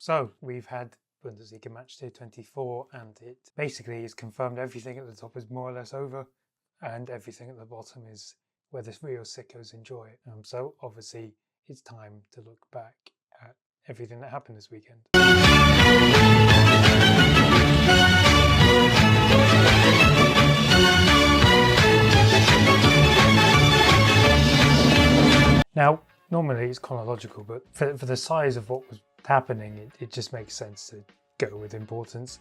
So we've had Bundesliga Matchday 24 and it basically is confirmed everything at the top is more or less over and everything at the bottom is where the real sickos enjoy it. So obviously it's time to look back at everything that happened this weekend. Now, normally it's chronological, but for the size of what was happening, it just makes sense to go with importance.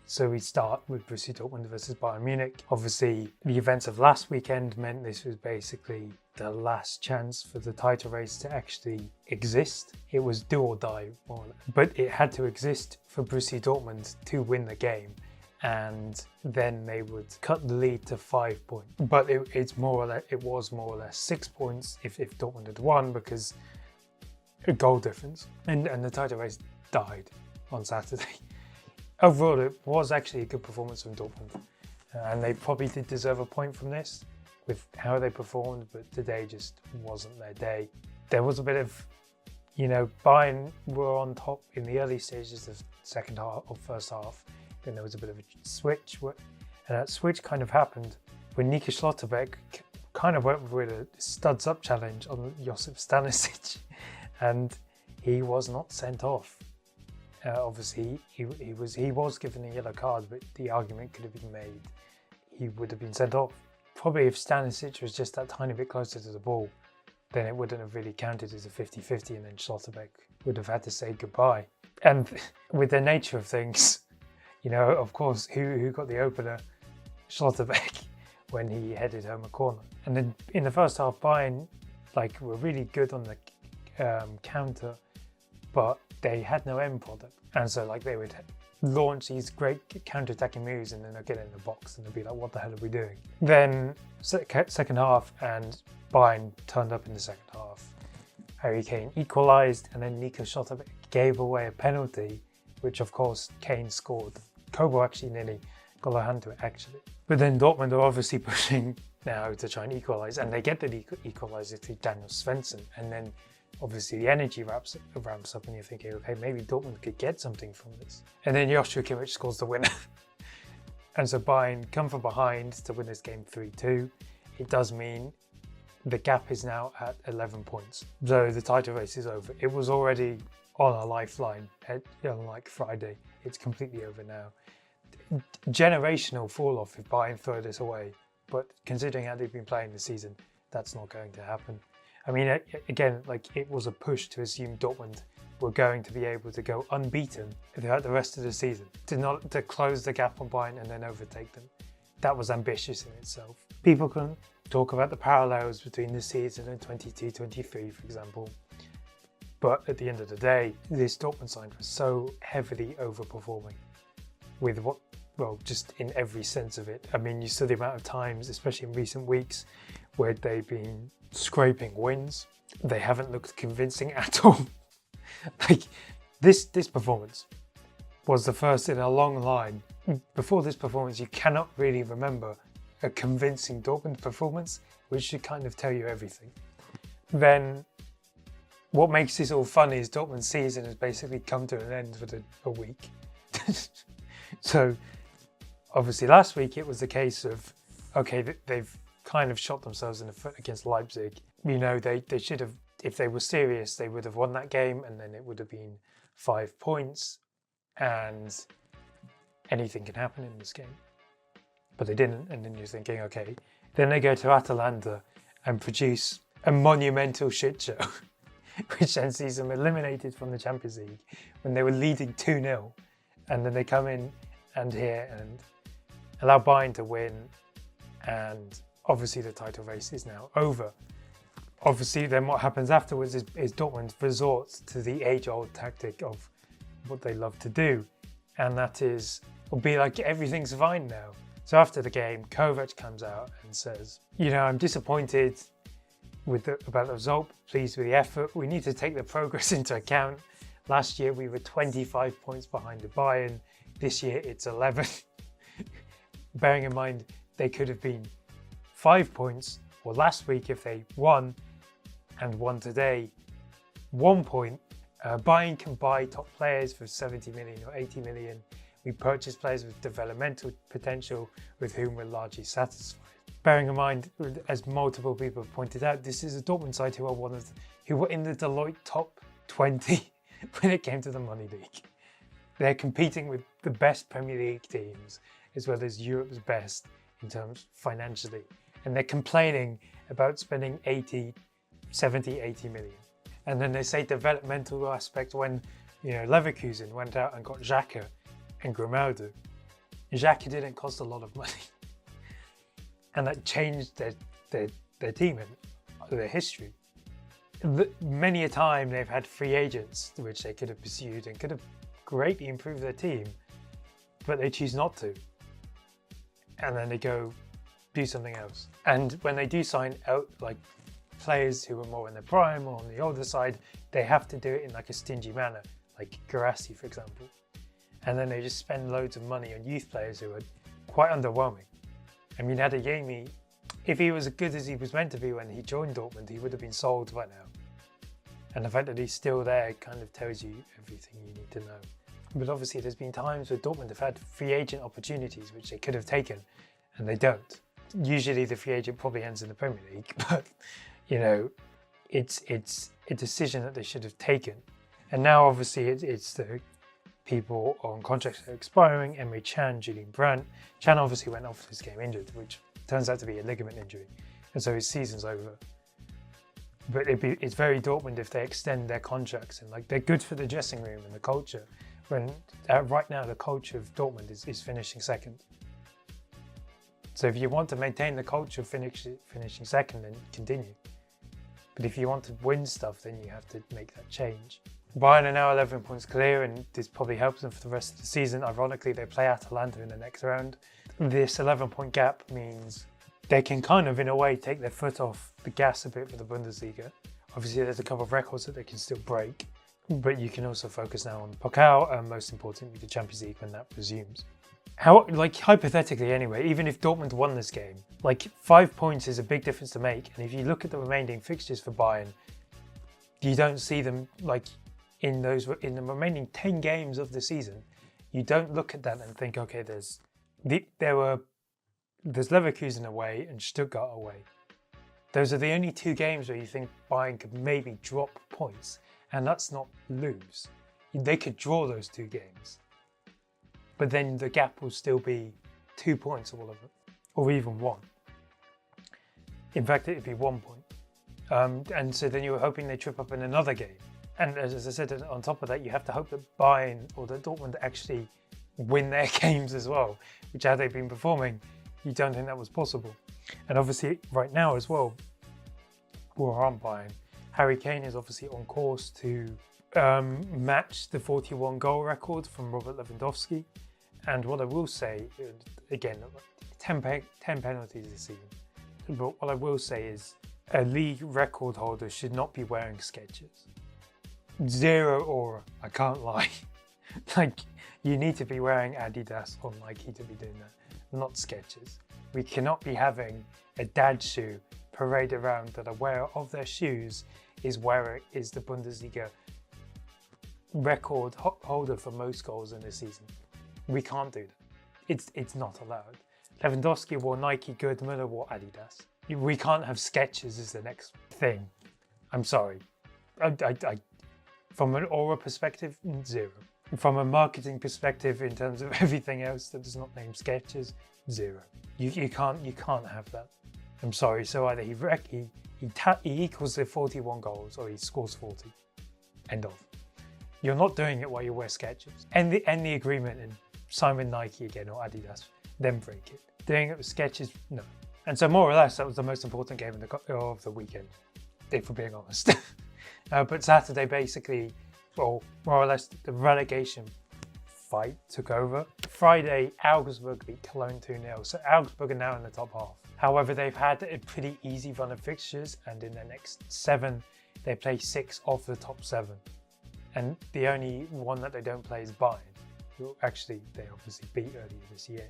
So we start with Borussia Dortmund versus Bayern Munich. Obviously, the events of last weekend meant this was basically the last chance for the title race to actually exist. It was do or die, but it had to exist for Borussia Dortmund to win the game. And then they would cut the lead to 5 points. But it was more or less 6 points if Dortmund had won, because a goal difference. And the title race died on Saturday. Overall, it was actually a good performance from Dortmund. And they probably did deserve a point from this with how they performed, but today just wasn't their day. There was a bit of, Bayern were on top in the early stages of second half or first half. Then there was a bit of a switch, and that switch kind of happened when Nico Schlotterbeck kind of went with a studs up challenge on Josip Stanisic, and he was not sent off. Obviously, he was given a yellow card, but the argument could have been made he would have been sent off. Probably if Stanisic was just that tiny bit closer to the ball, then it wouldn't have really counted as a 50-50, and then Schlotterbeck would have had to say goodbye. And with the nature of things, of course, who got the opener? Schlotterbeck, when he headed home a corner. And then in the first half, Bayern were really good on the counter, but they had no end product. And so they would launch these great counter-attacking moves and then they'd get in the box and they'd be like, what the hell are we doing? Then second half, and Bayern turned up in the second half. Harry Kane equalised, and then Nico Schlotterbeck gave away a penalty, which of course Kane scored. Kobo actually nearly got a hand to it, actually. But then Dortmund are obviously pushing now to try and equalise, and they get the equaliser to Daniel Svensson, and then obviously the energy ramps up, and you're thinking, okay, maybe Dortmund could get something from this. And then Joshua Kimmich scores the winner. And so Bayern come from behind to win this game 3-2. It does mean the gap is now at 11 points. So the title race is over. It was already on a lifeline on Friday. It's completely over now. Generational fall off if Bayern throw this away, but considering how they've been playing this season, that's not going to happen. I mean, again, it was a push to assume Dortmund were going to be able to go unbeaten throughout the rest of the season, to close the gap on Bayern and then overtake them. That was ambitious in itself. People can talk about the parallels between this season and 22-23, for example. But at the end of the day, this Dortmund side was so heavily overperforming with just in every sense of it. I mean, you saw the amount of times, especially in recent weeks, where they've been scraping wins. They haven't looked convincing at all. This performance was the first in a long line. Before this performance, you cannot really remember a convincing Dortmund performance, which should kind of tell you everything. Then what makes this all funny is Dortmund's season has basically come to an end within a week. So obviously last week it was a case of, okay, they've kind of shot themselves in the foot against Leipzig. They should have, if they were serious, they would have won that game, and then it would have been 5 points, and anything can happen in this game. But they didn't, and then you're thinking, okay. Then they go to Atalanta and produce a monumental shit show, which then sees them eliminated from the Champions League when they were leading 2-0. And then they come in and allow Bayern to win, and obviously the title race is now over. Obviously then what happens afterwards is Dortmund resorts to the age-old tactic of what they love to do, and that is, it'll be like everything's fine now. So after the game, Kovac comes out and says, I'm disappointed about the result, pleased with the effort. We need to take the progress into account. Last year we were 25 points behind the Bayern. This year it's 11. Bearing in mind they could have been 5 points, or last week if they won today, 1 point, Bayern can buy top players for 70 million or 80 million. We purchase players with developmental potential with whom we're largely satisfied. Bearing in mind, as multiple people have pointed out, this is a Dortmund side who were in the Deloitte top 20 when it came to the Money League. They're competing with the best Premier League teams as well as Europe's best in terms financially. And they're complaining about spending 70, 80 million. And then they say developmental aspect when, Leverkusen went out and got Xhaka and Grimaldo. Xhaka didn't cost a lot of money. And that changed their team and their history. Many a time they've had free agents which they could have pursued and could have greatly improved their team, but they choose not to. And then they go do something else. And when they do sign out like players who are more in their prime or on the older side, they have to do it in like a stingy manner, like Guirassy, for example. And then they just spend loads of money on youth players who are quite underwhelming. I mean, Adeyemi, if he was as good as he was meant to be when he joined Dortmund, he would have been sold by now. And the fact that he's still there kind of tells you everything you need to know. But obviously there's been times where Dortmund have had free agent opportunities which they could have taken, and they don't. Usually the free agent probably ends in the Premier League, but it's a decision that they should have taken. And now obviously it's the people on contracts that are expiring, Emre Can, Julian Brandt. Can obviously went off this game injured, which turns out to be a ligament injury, and so his season's over. But it's very Dortmund if they extend their contracts, and like they're good for the dressing room and the culture, when right now the culture of Dortmund is finishing second. So if you want to maintain the culture of finishing second, then continue. But if you want to win stuff, then you have to make that change. Bayern are now 11 points clear, and this probably helps them for the rest of the season. Ironically, they play Atalanta in the next round. This 11-point gap means they can kind of, in a way, take their foot off the gas a bit for the Bundesliga. Obviously, there's a couple of records that they can still break, but you can also focus now on Pokal and, most importantly, the Champions League when that resumes. Hypothetically anyway, even if Dortmund won this game, 5 points is a big difference to make. And if you look at the remaining fixtures for Bayern, you don't see them in the remaining 10 games of the season. You don't look at that and think, okay, there's Leverkusen away and Stuttgart away. Those are the only 2 games where you think Bayern could maybe drop points, and that's not lose. They could draw those 2 games, but then the gap will still be 2 points all of it, or even 1. In fact, it'd be 1 point. And so then you were hoping they trip up in another game. And as I said, on top of that, you have to hope that Bayern or that Dortmund actually win their games as well, which had they been performing, you don't think that was possible. And obviously right now as well, we're on Bayern. Harry Kane is obviously on course to match the 41 goal record from Robert Lewandowski. And what I will say, again, 10 penalties this season, but what I will say is a league record holder should not be wearing Skechers. Zero aura, I can't lie. You need to be wearing Adidas or Nike to be doing that, not Skechers. We cannot be having a dad shoe parade around that a wearer of their shoes is the Bundesliga record holder for most goals in this season. We can't do that. It's not allowed. Lewandowski wore Nike, Gerd Müller wore Adidas. We can't have Skechers as the next thing. I'm sorry. From an aura perspective, 0. From a marketing perspective, in terms of everything else that is not named Skechers, 0. You can't have that. I'm sorry. So either he equals the 41 goals or he scores 40. End of. You're not doing it while you wear Skechers. End the agreement and sign with Nike again or Adidas, then break it. Doing it with Skechers, no. And so more or less, that was the most important game of the weekend, if we're being honest. But Saturday, basically, well, more or less, the relegation fight took over. Friday, Augsburg beat Cologne 2-0, so Augsburg are now in the top half. However, they've had a pretty easy run of fixtures, and in their next 7, they play 6 of the top 7. And the only one that they don't play is Bayern, who actually they obviously beat earlier this year.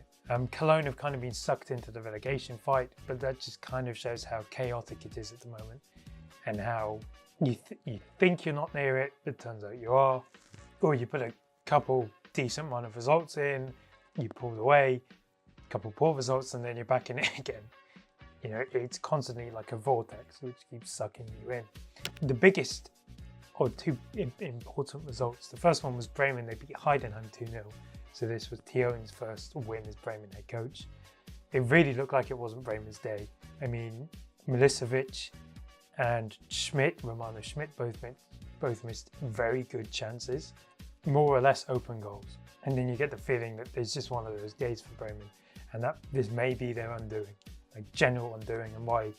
Cologne have kind of been sucked into the relegation fight, but that just kind of shows how chaotic it is at the moment and how you think you're not near it, but it turns out you are, or you put a couple decent run of results in, you pulled away, a couple poor results, and then you're back in it again. You know, it's constantly like a vortex which keeps sucking you in. The biggest or two important results. The first one was Bremen. They beat Heidenheim 2-0. So this was Tion's first win as Bremen head coach. It really looked like it wasn't Bremen's day. I mean, Milicevic and Romano Schmidt both missed very good chances, more or less open goals. And then you get the feeling that there's just one of those days for Bremen, and that this may be their undoing, like general undoing, and why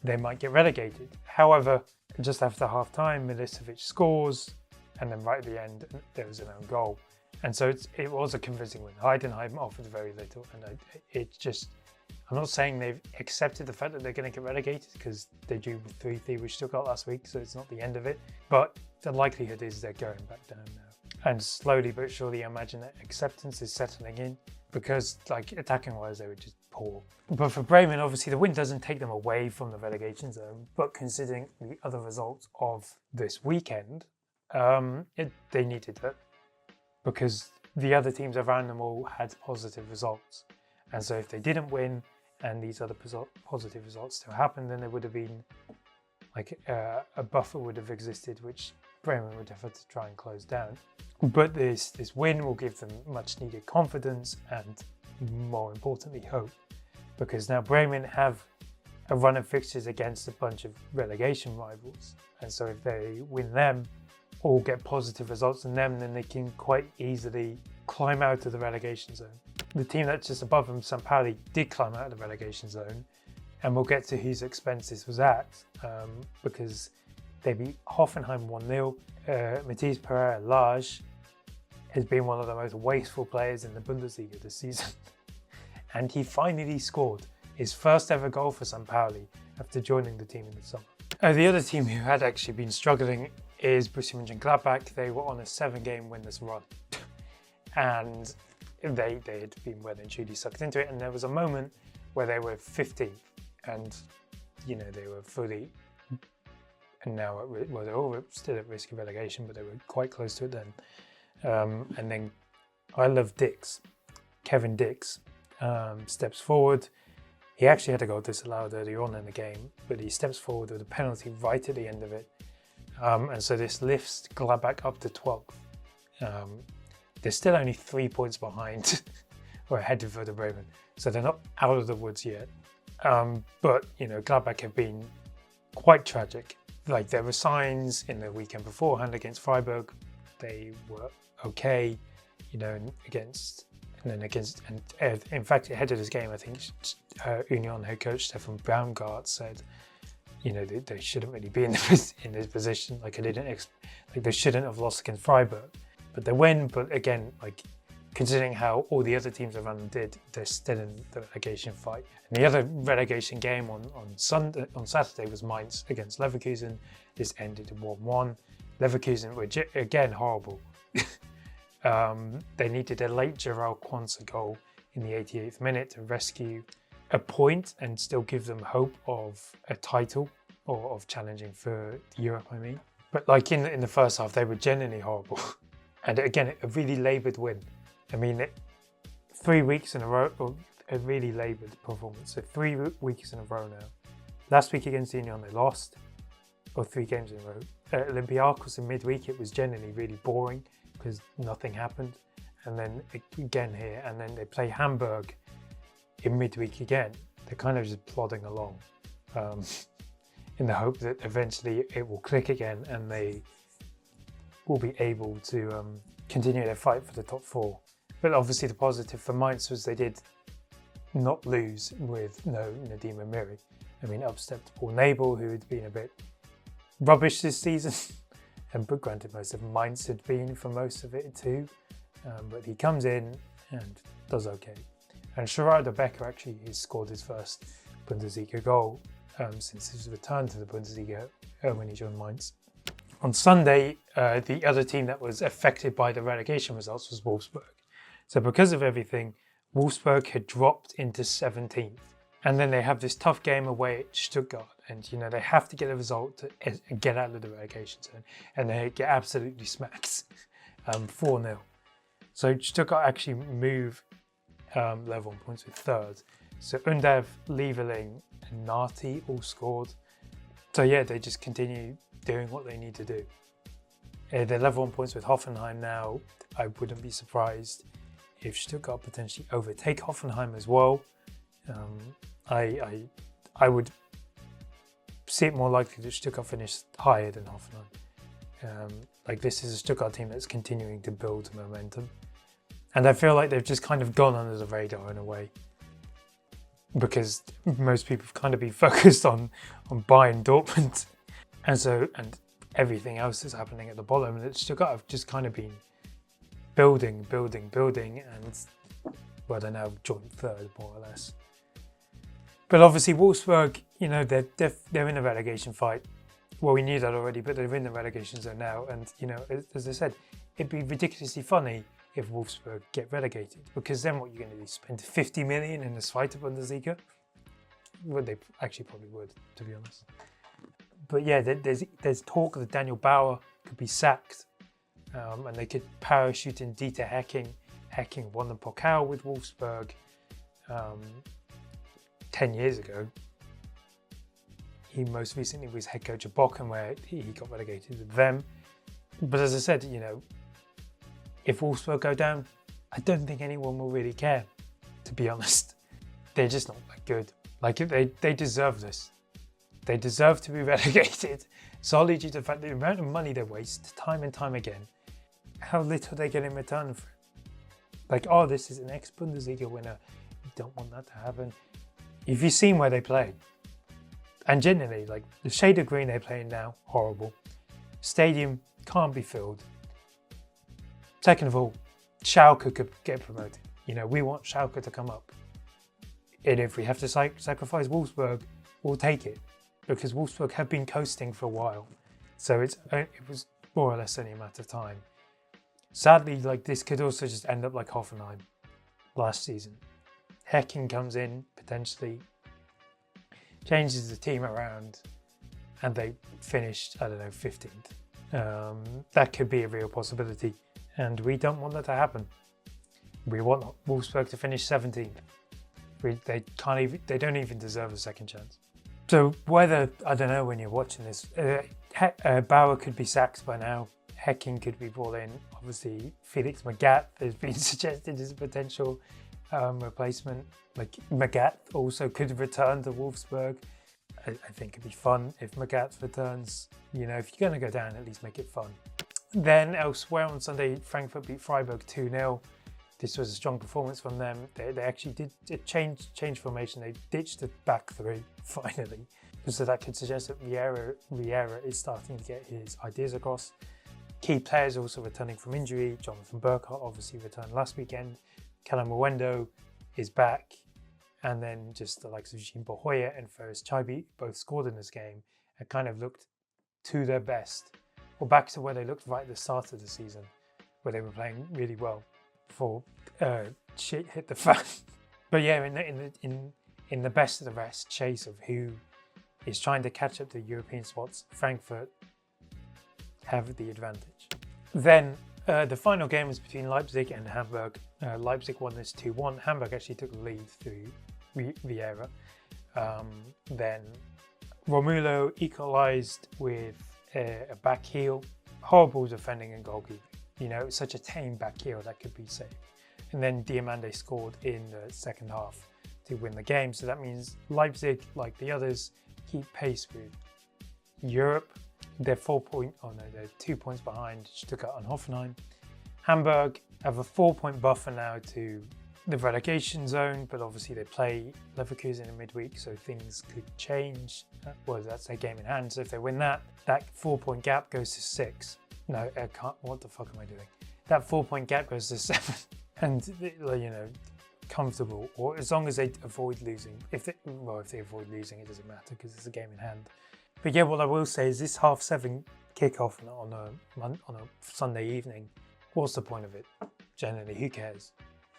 they might get relegated. However, just after half time, Milicevic scores, and then right at the end, there was an own goal. And so it was a convincing win. Heidenheim offered very little, and I'm not saying they've accepted the fact that they're going to get relegated, because they drew with 3-3, which Stuttgart last week, so it's not the end of it. But the likelihood is they're going back down now. And slowly but surely, I imagine that acceptance is settling in, because like attacking-wise, they were just poor. But for Bremen, obviously the win doesn't take them away from the relegation zone, but considering the other results of this weekend, they needed it, because the other teams around them all had positive results. And so if they didn't win and these other positive results still happened, then there would have been like a buffer would have existed, which Bremen would have had to try and close down. But this win will give them much needed confidence and, more importantly, hope, because now Bremen have a run of fixtures against a bunch of relegation rivals. And so if they win them or get positive results in them, then they can quite easily climb out of the relegation zone. The team that's just above them, St. Pauli, did climb out of the relegation zone, and we'll get to whose expense this was at, because they beat Hoffenheim 1-0. Matthias Pereira-Lage has been one of the most wasteful players in the Bundesliga this season. And he finally scored his first ever goal for St. Pauli after joining the team in the summer. The other team who had actually been struggling is Borussia Mönchengladbach. They were on a 7-game winless run. And they had been well and truly sucked into it. And there was a moment where they were 15th, and you know, they were fully, and now well, they're all still at risk of relegation, but they were quite close to it then. And then Kevin Dix steps forward. He actually had a goal disallowed early on in the game, but he steps forward with a penalty right at the end of it. And so this lifts Gladbach up to 12th. They're still only 3 points behind or ahead of Werder Bremen, so they're not out of the woods yet. But you know, Gladbach have been quite tragic. Like, there were signs in the weekend beforehand against Freiburg. They were okay, you know, and in fact, ahead of this game, I think Union head coach Stefan Baumgart said, you know, they shouldn't really be in this position. Like, they shouldn't have lost against Freiburg. But they win, but again, like, considering how all the other teams around them did, they're still in the relegation fight. And the other relegation game on Saturday was Mainz against Leverkusen. This ended in 1-1. Leverkusen were again horrible. They needed a late Jarell Quansah goal in the 88th minute to rescue a point and still give them hope of a title, or of challenging for Europe, I mean. But like in the first half, they were genuinely horrible. And again, a really laboured win. I mean, 3 weeks in a row, or a really laboured performance. So 3 weeks in a row now. Last week against Union, they lost, or 3 games in a row. Olympiacos in midweek, it was generally really boring because nothing happened. And then again here, and then they play Hamburg in midweek again. They're kind of just plodding along in the hope that eventually it will click again and they will be able to continue their fight for the top 4. But obviously the positive for Mainz was they did not lose with no Nadim Amiri. I mean, up stepped Paul Nabel, who had been a bit rubbish this season. But granted, most of Mainz had been for most of it too. But he comes in and does okay. And Gerardo Becker actually has scored his first Bundesliga goal since his return to the Bundesliga when he joined Mainz. On Sunday, the other team that was affected by the relegation results was Wolfsburg. So because of everything, Wolfsburg had dropped into 17th. And then they have this tough game away at Stuttgart, and they have to get a result to get out of the relegation zone, and they get absolutely smacked, 4-0. So Stuttgart actually move level on points with third. So Undav, Lieberling, and Nati all scored. So yeah, they just continue doing what they need to do. They're level on points with Hoffenheim now. I wouldn't be surprised if Stuttgart potentially overtake Hoffenheim as well. I would see it more likely that Stuttgart finish higher than Hoffenheim. This is a Stuttgart team that's continuing to build momentum. And I feel like they've just kind of gone under the radar in a way, because most people have kind of been focused on Bayern Dortmund. And everything else is happening at the bottom. And Stuttgart have just kind of been building, and well, they're now joint third, more or less. But obviously Wolfsburg, they're in a relegation fight. Well, we knew that already, but they're in the relegation zone now. And, as I said, it'd be ridiculously funny if Wolfsburg get relegated, because then what you're going to do, spend 50 million in the Zweite Bundesliga? Well, they actually probably would, to be honest. But yeah, there's talk that Daniel Bauer could be sacked, and they could parachute in Dieter Hecking. Hecking won the Pokal with Wolfsburg 10 years ago. He most recently was head coach of Bochum, where he got relegated with them. But as I said, if Wolfsburg go down, I don't think anyone will really care, to be honest. They're just not that good. They deserve this. They deserve to be relegated solely due to the fact that the amount of money they waste time and time again, how little they get in return for it. This is an ex-Bundesliga winner. You don't want that to happen. If you've seen where they play, and generally, the shade of green they play in now, horrible. Stadium can't be filled. Second of all, Schalke could get promoted. We want Schalke to come up. And if we have to sacrifice Wolfsburg, we'll take it, because Wolfsburg have been coasting for a while. So it was more or less only a matter of time. Sadly, this could also just end up like Hoffenheim last season. Hecking comes in, potentially, changes the team around, and they finished, 15th. That could be a real possibility, and we don't want that to happen. We want Wolfsburg to finish 17th. They don't even deserve a second chance. So whether, I don't know when you're watching this, Bauer could be sacked by now. Hecking could be brought in. Obviously, Felix Magath has been suggested as a potential replacement. Magath also could return to Wolfsburg. I think it'd be fun if Magath returns. If you're going to go down, at least make it fun. Then elsewhere on Sunday, Frankfurt beat Freiburg 2-0. This was a strong performance from them. They actually did change formation. They ditched the back three, finally. So that could suggest that Vieira is starting to get his ideas across. Key players also returning from injury. Jonathan Burkhardt obviously returned last weekend. Callum Mwendo is back. And then just the likes of Jean Bohoya and Ferris Chaibi both scored in this game and kind of looked to their best. Or back to where they looked right at the start of the season, where they were playing really well before shit hit the fan. But yeah, in the best of the rest chase of who is trying to catch up to European spots, Frankfurt have the advantage. Then the final game was between Leipzig and Hamburg. Leipzig won this 2-1. Hamburg actually took the lead through Vieira. Then Romulo equalised with a back heel. Horrible defending and goalkeeping. It's such a tame back heel that could be saved. And then Diamande scored in the second half to win the game. So that means Leipzig, like the others, keep pace with Europe. They're 2 points behind Stuttgart and Hoffenheim. Hamburg have a 4-point buffer now to the relegation zone, but obviously they play Leverkusen in midweek, so things could change. Well, that's their game in hand. So if they win that 4-point gap goes to 6. No, I can't. What the fuck am I doing? That 4-point gap goes to 7, and comfortable. Or as long as they avoid losing. If they avoid losing, it doesn't matter because it's a game in hand. But yeah, what I will say is this 7:30 kickoff on a Sunday evening. What's the point of it? Generally, who cares?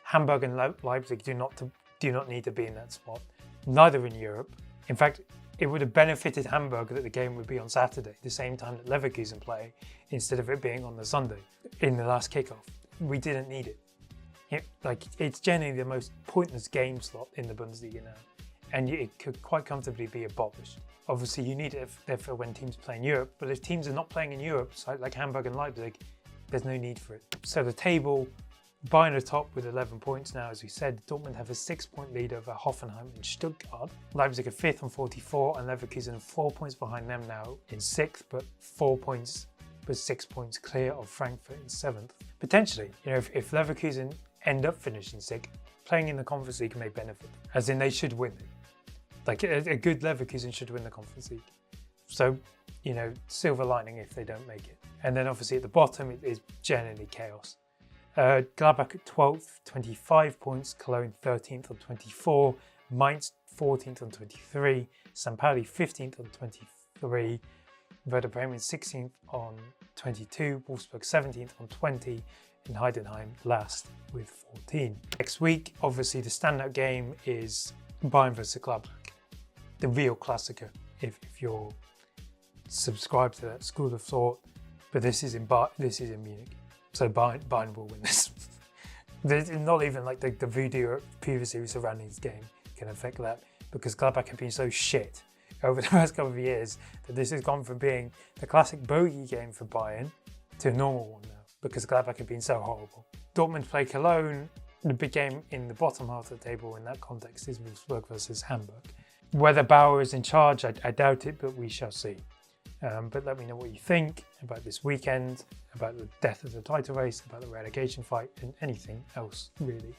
Hamburg and Leipzig do not need to be in that spot. neither in Europe. In fact, it would have benefited Hamburg that the game would be on Saturday, the same time that Leverkusen play, instead of it being on the Sunday in the last kickoff. We didn't need it. It's generally the most pointless game slot in the Bundesliga now, and it could quite comfortably be abolished. Obviously, you need it for when teams play in Europe, but if teams are not playing in Europe, like Hamburg and Leipzig, there's no need for it. So the table, Bayern are top with 11 points now, as we said. Dortmund have a 6-point lead over Hoffenheim and Stuttgart. Leipzig are 5th on 44, and Leverkusen are 4 points behind them now in 6th, but 6 points clear of Frankfurt in 7th. Potentially, if Leverkusen end up finishing 6th, playing in the Conference League may benefit, as in they should win it. Like a good Leverkusen should win the Conference League. So, silver lining if they don't make it. And then obviously at the bottom, it is generally chaos. Gladbach at 12th, 25 points, Cologne 13th on 24, Mainz 14th on 23, St. Pauli 15th on 23, Werder Bremen 16th on 22, Wolfsburg 17th on 20, and Heidenheim last with 14. Next week, obviously the standout game is Bayern versus Gladbach, the real Klassiker, if you're subscribed to that school of thought. But this is in Munich, so Bayern will win this. There's not even like the voodoo previously surrounding this game can affect that, because Gladbach have been so shit over the past couple of years that this has gone from being the classic bogey game for Bayern to a normal one now, because Gladbach have been so horrible. Dortmund play Cologne. The big game in the bottom half of the table in that context is Wolfsburg versus Hamburg. Whether Bauer is in charge, I doubt it, but we shall see. But let me know what you think about this weekend, about the death of the title race, about the relegation fight, and anything else really.